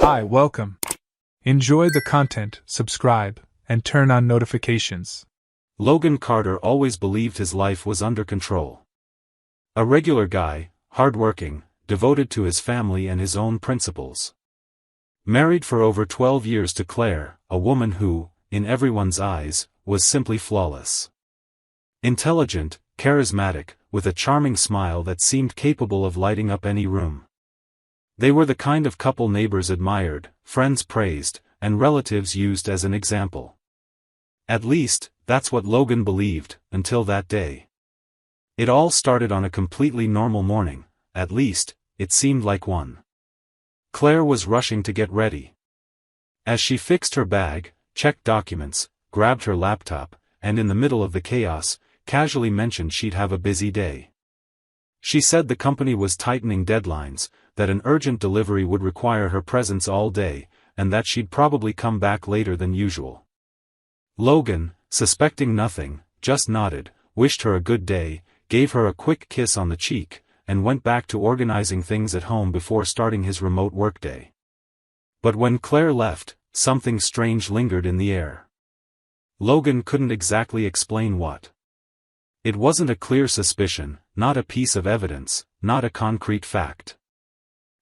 Hi, welcome. Enjoy the content, subscribe, and turn on notifications. Logan Carter always believed his life was under control. A regular guy, hardworking, devoted to his family and his own principles. Married for over 12 years to Claire, a woman who, in everyone's eyes, was simply flawless. Intelligent, charismatic, with a charming smile that seemed capable of lighting up any room. They were the kind of couple neighbors admired, friends praised, and relatives used as an example. At least, that's what Logan believed, until that day. It all started on a completely normal morning, at least, it seemed like one. Claire was rushing to get ready. As she fixed her bag, checked documents, grabbed her laptop, and in the middle of the chaos, casually mentioned she'd have a busy day. She said the company was tightening deadlines, that an urgent delivery would require her presence all day, and that she'd probably come back later than usual. Logan, suspecting nothing, just nodded, wished her a good day, gave her a quick kiss on the cheek, and went back to organizing things at home before starting his remote workday. But when Claire left, something strange lingered in the air. Logan couldn't exactly explain what. It wasn't a clear suspicion, not a piece of evidence, not a concrete fact.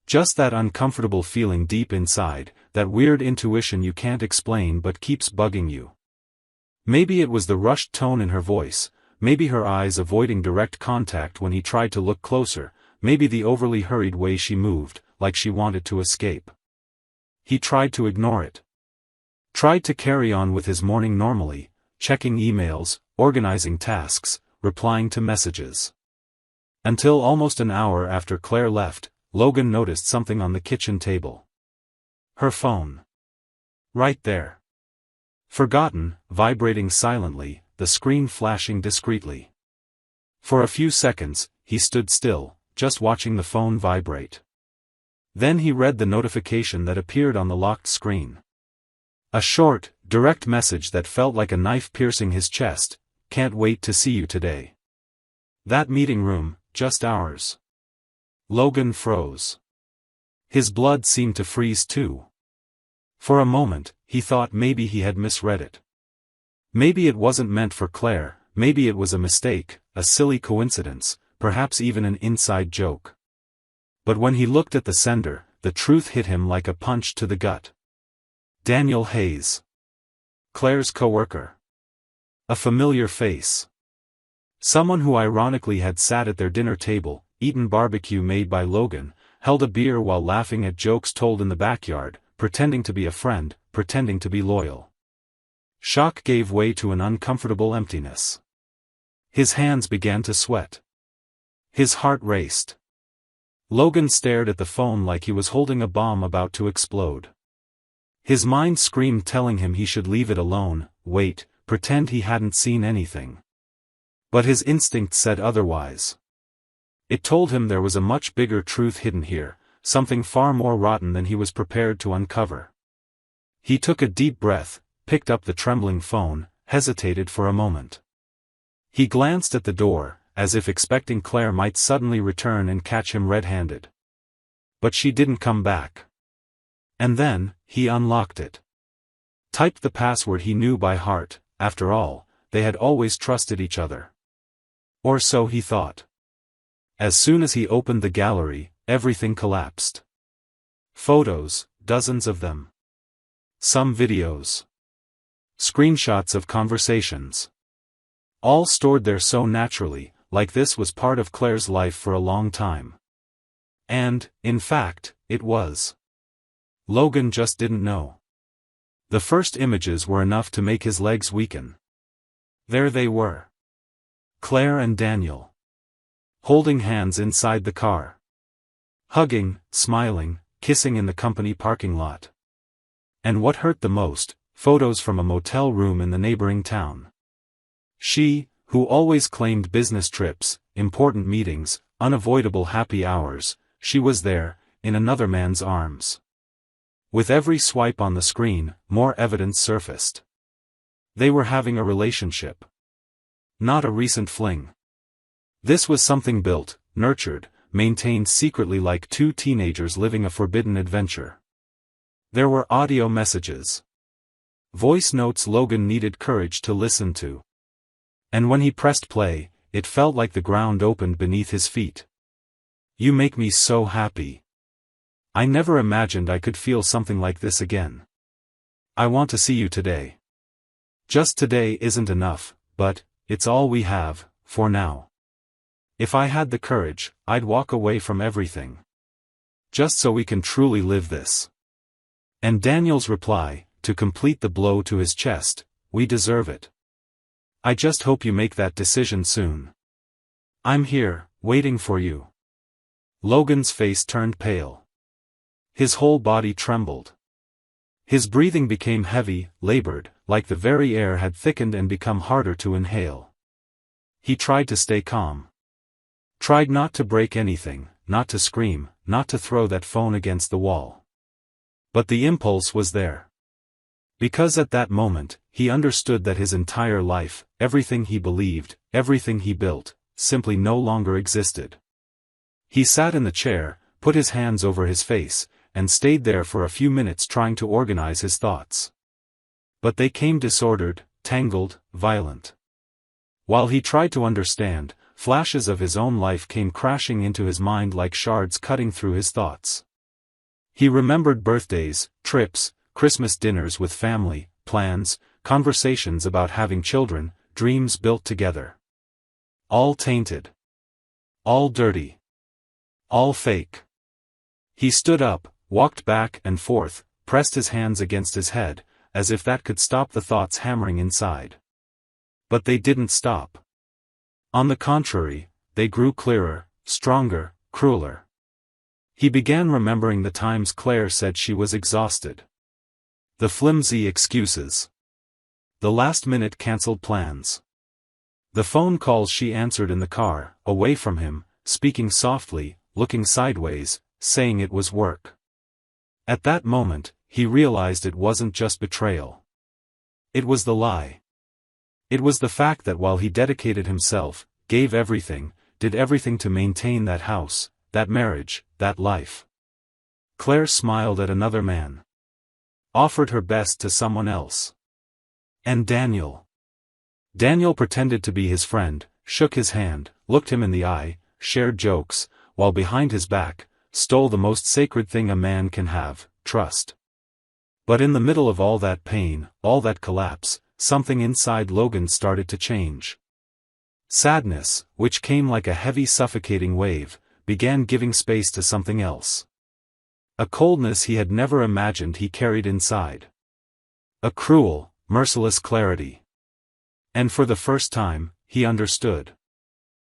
Just that uncomfortable feeling deep inside, that weird intuition you can't explain but keeps bugging you. Maybe it was the rushed tone in her voice, maybe her eyes avoiding direct contact when he tried to look closer, maybe the overly hurried way she moved, like she wanted to escape. He tried to ignore it. Tried to carry on with his morning normally, checking emails, organizing tasks, replying to messages. Until almost an hour after Claire left, Logan noticed something on the kitchen table. Her phone. Right there. Forgotten, vibrating silently, the screen flashing discreetly. For a few seconds, he stood still, just watching the phone vibrate. Then he read the notification that appeared on the locked screen. A short, direct message that felt like a knife piercing his chest. Can't wait to see you today. That meeting room, just ours. Logan froze. His blood seemed to freeze too. For a moment, he thought maybe he had misread it. Maybe it wasn't meant for Claire, maybe it was a mistake, a silly coincidence, perhaps even an inside joke. But when he looked at the sender, the truth hit him like a punch to the gut. Daniel Hayes. Claire's coworker. A familiar face. Someone who ironically had sat at their dinner table, eaten barbecue made by Logan, held a beer while laughing at jokes told in the backyard, pretending to be a friend, pretending to be loyal. Shock gave way to an uncomfortable emptiness. His hands began to sweat. His heart raced. Logan stared at the phone like he was holding a bomb about to explode. His mind screamed telling him he should leave it alone, wait, pretend he hadn't seen anything. But his instinct said otherwise. It told him there was a much bigger truth hidden here, something far more rotten than he was prepared to uncover. He took a deep breath, picked up the trembling phone, hesitated for a moment. He glanced at the door, as if expecting Claire might suddenly return and catch him red-handed. But she didn't come back. And then, he unlocked it. Typed the password he knew by heart. After all, they had always trusted each other. Or so he thought. As soon as he opened the gallery, everything collapsed. Photos, dozens of them. Some videos. Screenshots of conversations. All stored there so naturally, like this was part of Claire's life for a long time. And, in fact, it was. Logan just didn't know. The first images were enough to make his legs weaken. There they were. Claire and Daniel. Holding hands inside the car. Hugging, smiling, kissing in the company parking lot. And what hurt the most, photos from a motel room in the neighboring town. She, who always claimed business trips, important meetings, unavoidable happy hours, she was there, in another man's arms. With every swipe on the screen, more evidence surfaced. They were having a relationship. Not a recent fling. This was something built, nurtured, maintained secretly like two teenagers living a forbidden adventure. There were audio messages. Voice notes Logan needed courage to listen to. And when he pressed play, it felt like the ground opened beneath his feet. "You make me so happy. I never imagined I could feel something like this again. I want to see you today. Just today isn't enough, but it's all we have, for now. If I had the courage, I'd walk away from everything. Just so we can truly live this." And Daniel's reply, to complete the blow to his chest, "We deserve it. I just hope you make that decision soon. I'm here, waiting for you." Logan's face turned pale. His whole body trembled. His breathing became heavy, labored, like the very air had thickened and become harder to inhale. He tried to stay calm. Tried not to break anything, not to scream, not to throw that phone against the wall. But the impulse was there. Because at that moment, he understood that his entire life, everything he believed, everything he built, simply no longer existed. He sat in the chair, put his hands over his face, and stayed there for a few minutes trying to organize his thoughts. But they came disordered, tangled, violent. While he tried to understand, flashes of his own life came crashing into his mind like shards cutting through his thoughts. He remembered birthdays, trips, Christmas dinners with family, plans, conversations about having children, dreams built together. All tainted. All dirty. All fake. He stood up, walked back and forth, pressed his hands against his head, as if that could stop the thoughts hammering inside. But they didn't stop. On the contrary, they grew clearer, stronger, crueler. He began remembering the times Claire said she was exhausted. The flimsy excuses. The last-minute cancelled plans. The phone calls she answered in the car, away from him, speaking softly, looking sideways, saying it was work. At that moment, he realized it wasn't just betrayal. It was the lie. It was the fact that while he dedicated himself, gave everything, did everything to maintain that house, that marriage, that life. Claire smiled at another man. Offered her best to someone else. And Daniel. Daniel pretended to be his friend, shook his hand, looked him in the eye, shared jokes, while behind his back, stole the most sacred thing a man can have, trust. But in the middle of all that pain, all that collapse, something inside Logan started to change. Sadness, which came like a heavy suffocating wave, began giving space to something else. A coldness he had never imagined he carried inside. A cruel, merciless clarity. And for the first time, he understood.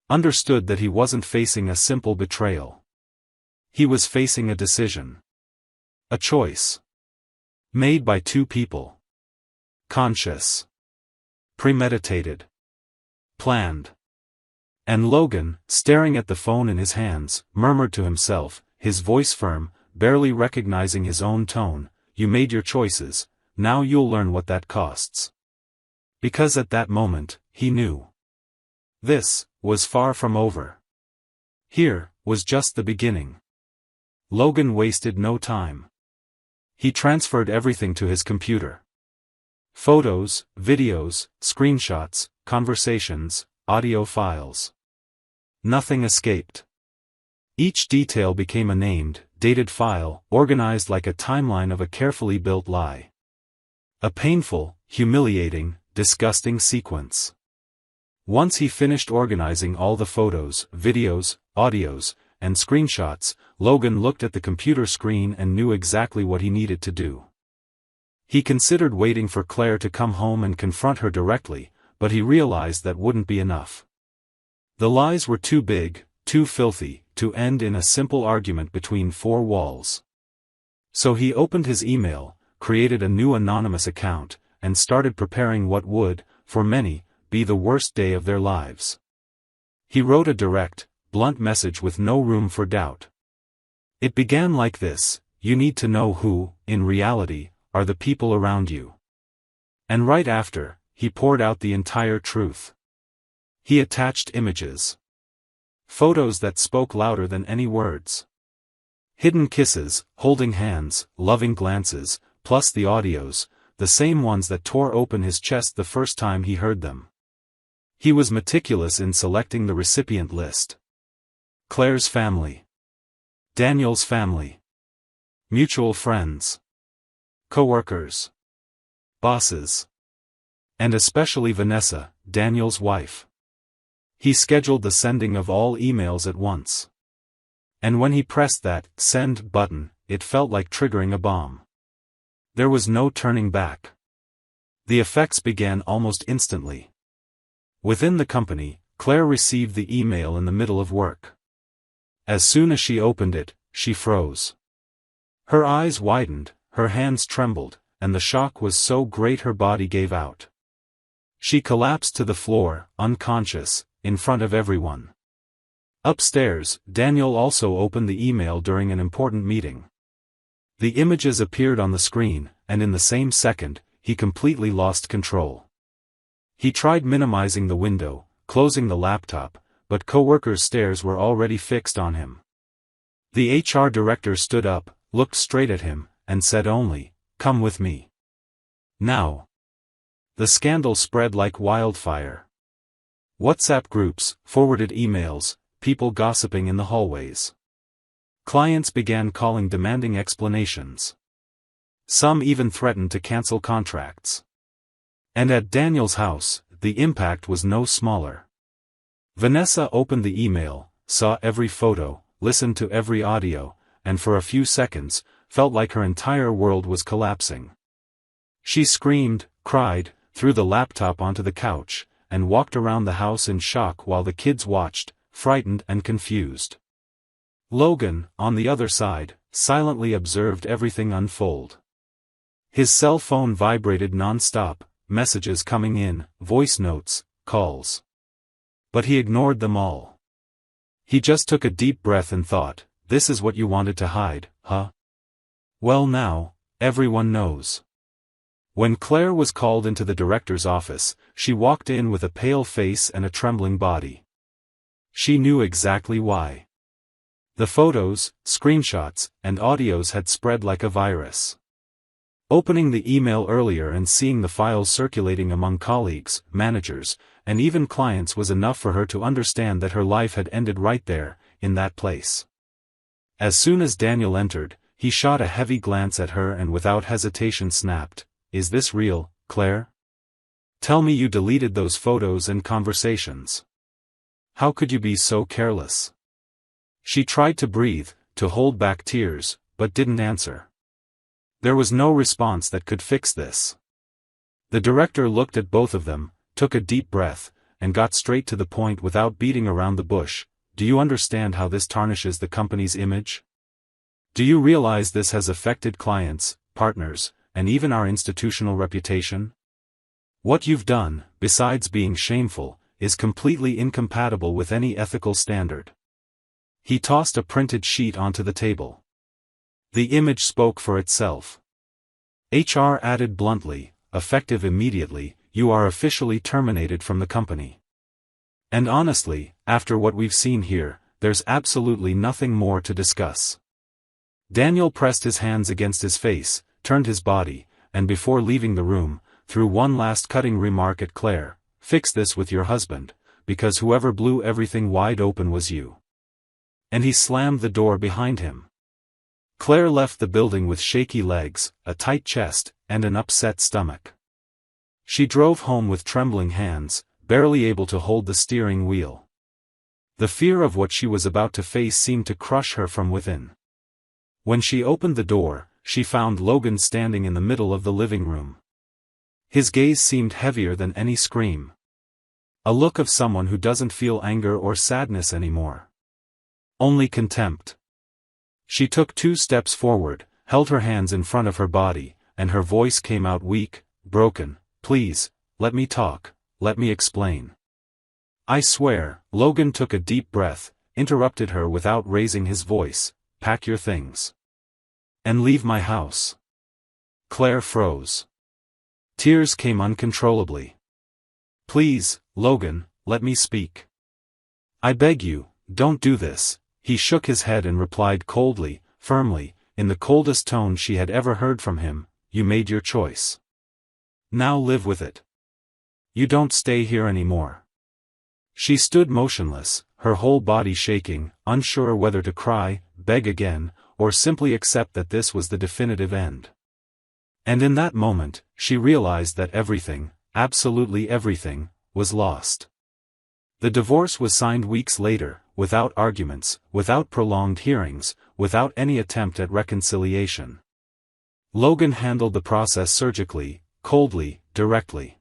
Understood that he wasn't facing a simple betrayal. He was facing a decision. A choice. Made by two people. Conscious. Premeditated. Planned. And Logan, staring at the phone in his hands, murmured to himself, his voice firm, barely recognizing his own tone, "You made your choices, now you'll learn what that costs." Because at that moment, he knew. This was far from over. Here was just the beginning. Logan wasted no time. He transferred everything to his computer. Photos, videos, screenshots, conversations, audio files. Nothing escaped. Each detail became a named, dated file, organized like a timeline of a carefully built lie. A painful, humiliating, disgusting sequence. Once he finished organizing all the photos, videos, audios, and screenshots, Logan looked at the computer screen and knew exactly what he needed to do. He considered waiting for Claire to come home and confront her directly, but he realized that wouldn't be enough. The lies were too big, too filthy, to end in a simple argument between four walls. So he opened his email, created a new anonymous account, and started preparing what would, for many, be the worst day of their lives. He wrote a direct, blunt message with no room for doubt. It began like this: "You need to know who, in reality, are the people around you." And right after, he poured out the entire truth. He attached images. Photos that spoke louder than any words. Hidden kisses, holding hands, loving glances, plus the audios, the same ones that tore open his chest the first time he heard them. He was meticulous in selecting the recipient list. Claire's family. Daniel's family. Mutual friends. Co-workers. Bosses. And especially Vanessa, Daniel's wife. He scheduled the sending of all emails at once. And when he pressed that send button, it felt like triggering a bomb. There was no turning back. The effects began almost instantly. Within the company, Claire received the email in the middle of work. As soon as she opened it, she froze. Her eyes widened, her hands trembled, and the shock was so great her body gave out. She collapsed to the floor, unconscious, in front of everyone. Upstairs, Daniel also opened the email during an important meeting. The images appeared on the screen, and in the same second, he completely lost control. He tried minimizing the window, closing the laptop, but coworkers' stares were already fixed on him. The HR director stood up, looked straight at him, and said only, "Come with me. Now." The scandal spread like wildfire. WhatsApp groups, forwarded emails, people gossiping in the hallways. Clients began calling demanding explanations. Some even threatened to cancel contracts. And at Daniel's house, the impact was no smaller. Vanessa opened the email, saw every photo, listened to every audio, and for a few seconds, felt like her entire world was collapsing. She screamed, cried, threw the laptop onto the couch, and walked around the house in shock while the kids watched, frightened and confused. Logan, on the other side, silently observed everything unfold. His cell phone vibrated non-stop, messages coming in, voice notes, calls. But he ignored them all. He just took a deep breath and thought, "This is what you wanted to hide, huh? Well now, everyone knows." When Claire was called into the director's office, she walked in with a pale face and a trembling body. She knew exactly why. The photos, screenshots, and audios had spread like a virus. Opening the email earlier and seeing the files circulating among colleagues, managers, and even clients was enough for her to understand that her life had ended right there, in that place. As soon as Daniel entered, he shot a heavy glance at her and without hesitation snapped, "Is this real, Claire? Tell me you deleted those photos and conversations. How could you be so careless?" She tried to breathe, to hold back tears, but didn't answer. There was no response that could fix this. The director looked at both of them, took a deep breath, and got straight to the point without beating around the bush. "Do you understand how this tarnishes the company's image? Do you realize this has affected clients, partners, and even our institutional reputation? What you've done, besides being shameful, is completely incompatible with any ethical standard." He tossed a printed sheet onto the table. The image spoke for itself. HR added bluntly, effective immediately, "You are officially terminated from the company. And honestly, after what we've seen here, there's absolutely nothing more to discuss." Daniel pressed his hands against his face, turned his body, and before leaving the room, threw one last cutting remark at Claire, "Fix this with your husband, because whoever blew everything wide open was you." And he slammed the door behind him. Claire left the building with shaky legs, a tight chest, and an upset stomach. She drove home with trembling hands, barely able to hold the steering wheel. The fear of what she was about to face seemed to crush her from within. When she opened the door, she found Logan standing in the middle of the living room. His gaze seemed heavier than any scream. A look of someone who doesn't feel anger or sadness anymore. Only contempt. She took 2 steps forward, held her hands in front of her body, and her voice came out weak, broken, "Please, let me talk, let me explain." "I swear," Logan took a deep breath, interrupted her without raising his voice, "Pack your things. And leave my house." Claire froze. Tears came uncontrollably. "Please, Logan, let me speak. I beg you, don't do this." He shook his head and replied coldly, firmly, in the coldest tone she had ever heard from him, "You made your choice. Now live with it. You don't stay here anymore." She stood motionless, her whole body shaking, unsure whether to cry, beg again, or simply accept that this was the definitive end. And in that moment, she realized that everything, absolutely everything, was lost. The divorce was signed weeks later, without arguments, without prolonged hearings, without any attempt at reconciliation. Logan handled the process surgically, coldly, directly.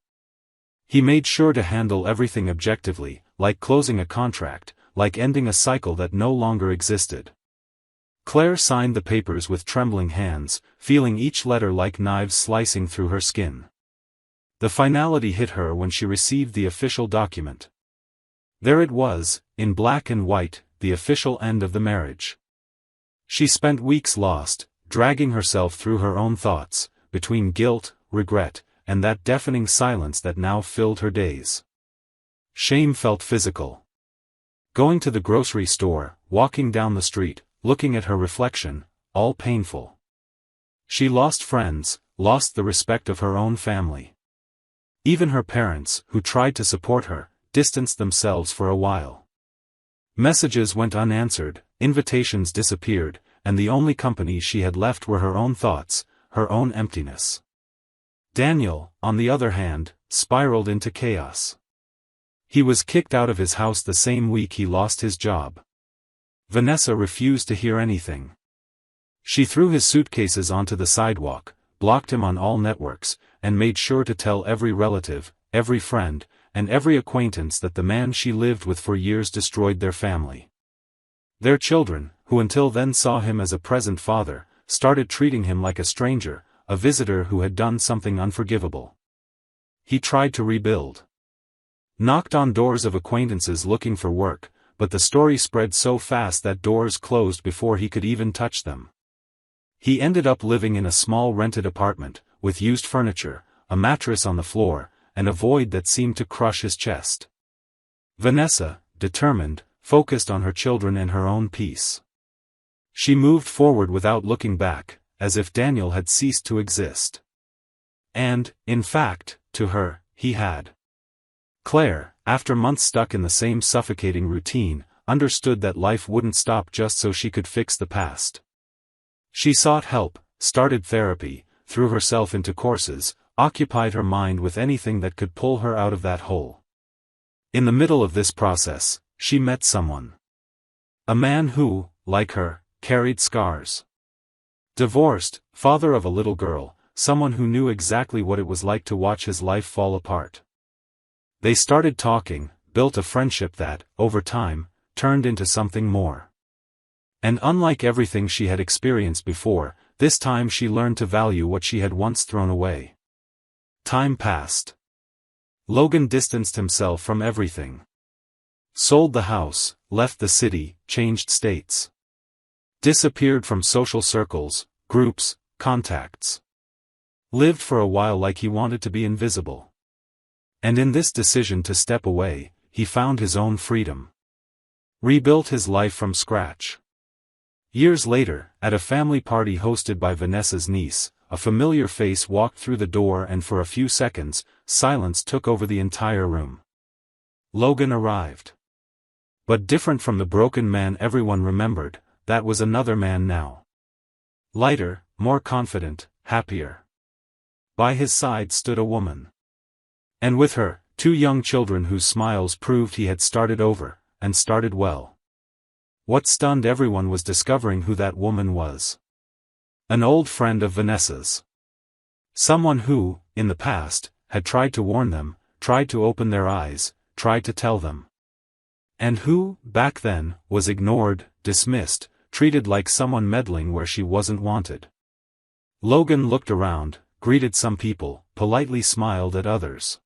He made sure to handle everything objectively, like closing a contract, like ending a cycle that no longer existed. Claire signed the papers with trembling hands, feeling each letter like knives slicing through her skin. The finality hit her when she received the official document. There it was, in black and white, the official end of the marriage. She spent weeks lost, dragging herself through her own thoughts, between guilt, regret, and that deafening silence that now filled her days. Shame felt physical. Going to the grocery store, walking down the street, looking at her reflection, all painful. She lost friends, lost the respect of her own family. Even her parents, who tried to support her, distanced themselves for a while. Messages went unanswered, invitations disappeared, and the only company she had left were her own thoughts, her own emptiness. Daniel, on the other hand, spiraled into chaos. He was kicked out of his house the same week he lost his job. Vanessa refused to hear anything. She threw his suitcases onto the sidewalk, blocked him on all networks, and made sure to tell every relative, every friend, and every acquaintance that the man she lived with for years destroyed their family. Their children, who until then saw him as a present father, started treating him like a stranger, a visitor who had done something unforgivable. He tried to rebuild. Knocked on doors of acquaintances looking for work, but the story spread so fast that doors closed before he could even touch them. He ended up living in a small rented apartment, with used furniture, a mattress on the floor, and a void that seemed to crush his chest. Vanessa, determined, focused on her children and her own peace. She moved forward without looking back, as if Daniel had ceased to exist. And, in fact, to her, he had. Claire, after months stuck in the same suffocating routine, understood that life wouldn't stop just so she could fix the past. She sought help, started therapy, threw herself into courses, occupied her mind with anything that could pull her out of that hole. In the middle of this process, she met someone. A man who, like her, carried scars. Divorced, father of a little girl, someone who knew exactly what it was like to watch his life fall apart. They started talking, built a friendship that, over time, turned into something more. And unlike everything she had experienced before, this time she learned to value what she had once thrown away. Time passed. Logan distanced himself from everything. Sold the house, left the city, changed states. Disappeared from social circles, groups, contacts. Lived for a while like he wanted to be invisible. And in this decision to step away, he found his own freedom. Rebuilt his life from scratch. Years later, at a family party hosted by Vanessa's niece, a familiar face walked through the door and for a few seconds, silence took over the entire room. Logan arrived. But different from the broken man everyone remembered, that was another man now. Lighter, more confident, happier. By his side stood a woman. And with her, 2 young children whose smiles proved he had started over, and started well. What stunned everyone was discovering who that woman was. An old friend of Vanessa's. Someone who, in the past, had tried to warn them, tried to open their eyes, tried to tell them. And who, back then, was ignored, dismissed, treated like someone meddling where she wasn't wanted. Logan looked around, greeted some people, politely smiled at others.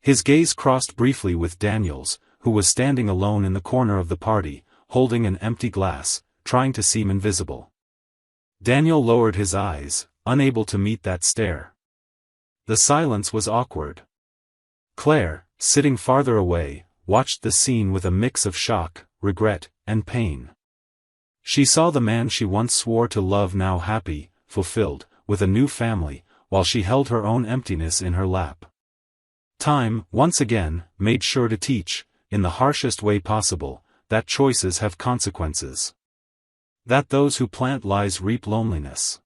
His gaze crossed briefly with Daniel's, who was standing alone in the corner of the party, holding an empty glass, trying to seem invisible. Daniel lowered his eyes, unable to meet that stare. The silence was awkward. Claire, sitting farther away, watched the scene with a mix of shock, regret, and pain. She saw the man she once swore to love now happy, fulfilled, with a new family, while she held her own emptiness in her lap. Time, once again, made sure to teach, in the harshest way possible, that choices have consequences. That those who plant lies reap loneliness.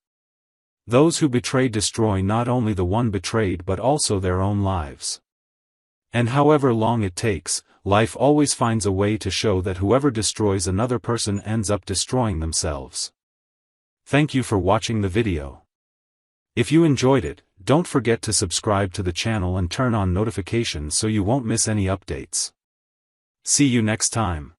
Those who betray destroy not only the one betrayed but also their own lives. And however long it takes, life always finds a way to show that whoever destroys another person ends up destroying themselves. Thank you for watching the video. If you enjoyed it, don't forget to subscribe to the channel and turn on notifications so you won't miss any updates. See you next time.